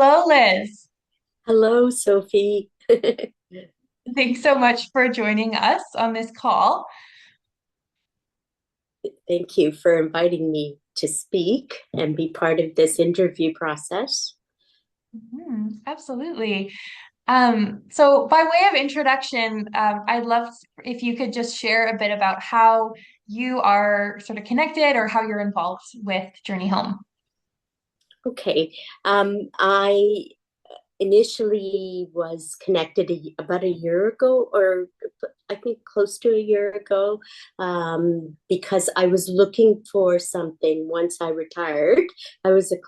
Hello, Liz. Hello, Sophie. Thanks so much for joining us on this call. Thank you for inviting me to speak and be part of this interview process. Absolutely. So by way of introduction, I'd love if you could just share a bit about how you are sort of connected or how you're involved with Journey Home. Okay. I initially was connected about a year ago, or I think close to a year ago, because I was looking for something once I retired. I was a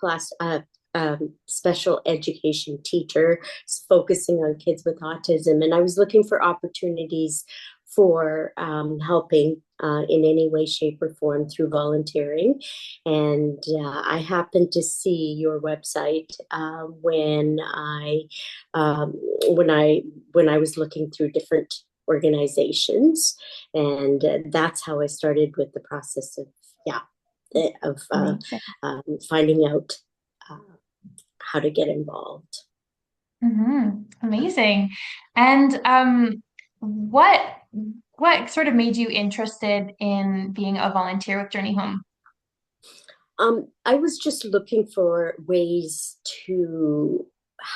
special education teacher focusing on kids with autism, and I was looking for opportunities for helping in any way, shape, or form through volunteering. And I happened to see your website um, when I was looking through different organizations, and that's how I started with the process of yeah of Amazing. finding out uh, how to get involved. Amazing. And what what sort of made you interested in being a volunteer with Journey Home? I was just looking for ways to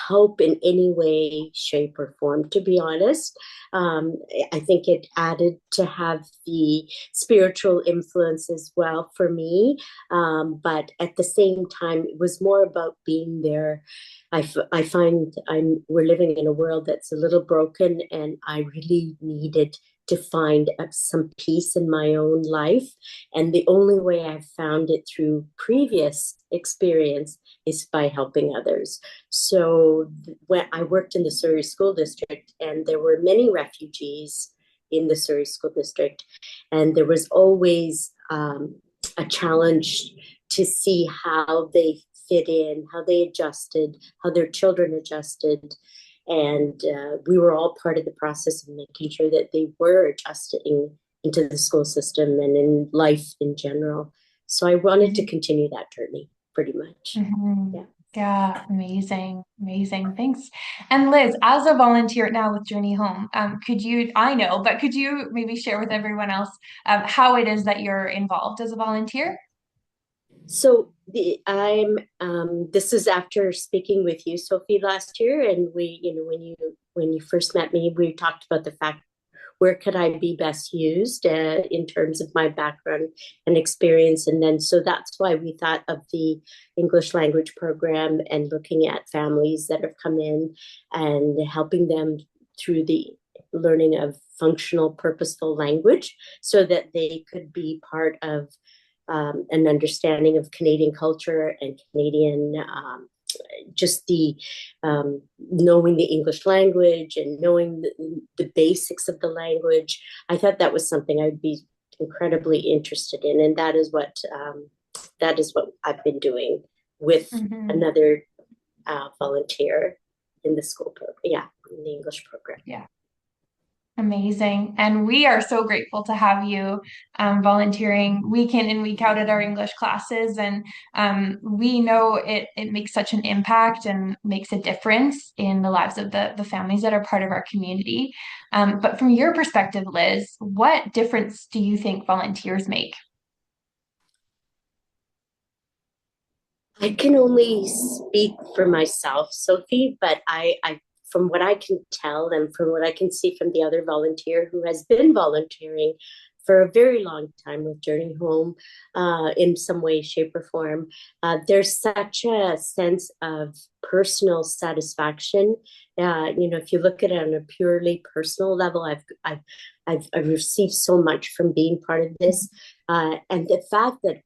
help in any way, shape, or form, to be honest. Um, I think it added to have the spiritual influence as well for me. But at the same time, it was more about being there. I find we're living in a world that's a little broken, and I really needed to find some peace in my own life. And the only way I've found it through previous experience is by helping others. So when I worked in the Surrey School District, and there were many refugees in the Surrey School District, and there was always a challenge to see how they fit in, how they adjusted, how their children adjusted. And we were all part of the process of making sure that they were adjusting into the school system and in life in general. So I wanted to continue that journey pretty much. Hmm. Yeah. Yeah, amazing, amazing. Thanks. And Liz, as a volunteer now with Journey Home, could you, I know, but could you maybe share with everyone else how it is that you're involved as a volunteer? So I'm this is after speaking with you, Sophie, last year, and when you first met me, we talked about the fact where could I be best used in terms of my background and experience, and then so that's why we thought of the English language program and looking at families that have come in and helping them through the learning of functional, purposeful language, so that they could be part of an understanding of Canadian culture and Canadian just the knowing the English language and knowing the basics of the language. I thought that was something I'd be incredibly interested in, and that is what I've been doing with Hmm. another volunteer in the school program. Yeah, in the English program. Yeah. Amazing. And we are so grateful to have you volunteering week in and week out at our English classes. And we know it makes such an impact and makes a difference in the lives of the families that are part of our community. But from your perspective, Liz, what difference do you think volunteers make? I can only speak for myself, Sophie, but from what I can tell and from what I can see from the other volunteer who has been volunteering for a very long time with Journey Home in some way, shape, or form, there's such a sense of personal satisfaction. If you look at it on a purely personal level, I've received so much from being part of this. And the fact that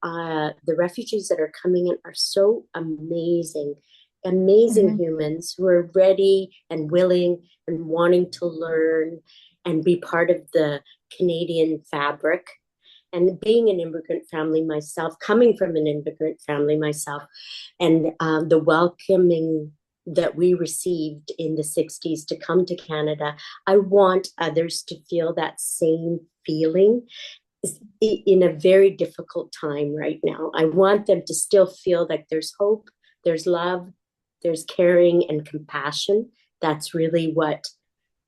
the refugees that are coming in are so amazing, amazing Mhm. humans who are ready and willing and wanting to learn and be part of the Canadian fabric. And being an immigrant family myself, coming from an immigrant family myself, and the welcoming that we received in the 60s to come to Canada, I want others to feel that same feeling in a very difficult time right now. I want them to still feel like there's hope, there's love, there's caring and compassion. That's really what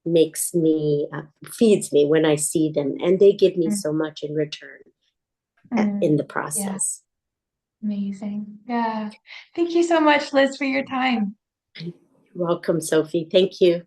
makes me feeds me when I see them, and they give me Mm, so much in return in mm. the Yeah, process. amazing. Yeah. Thank you so much, Liz, for your time. You're welcome, Sophie. Thank you.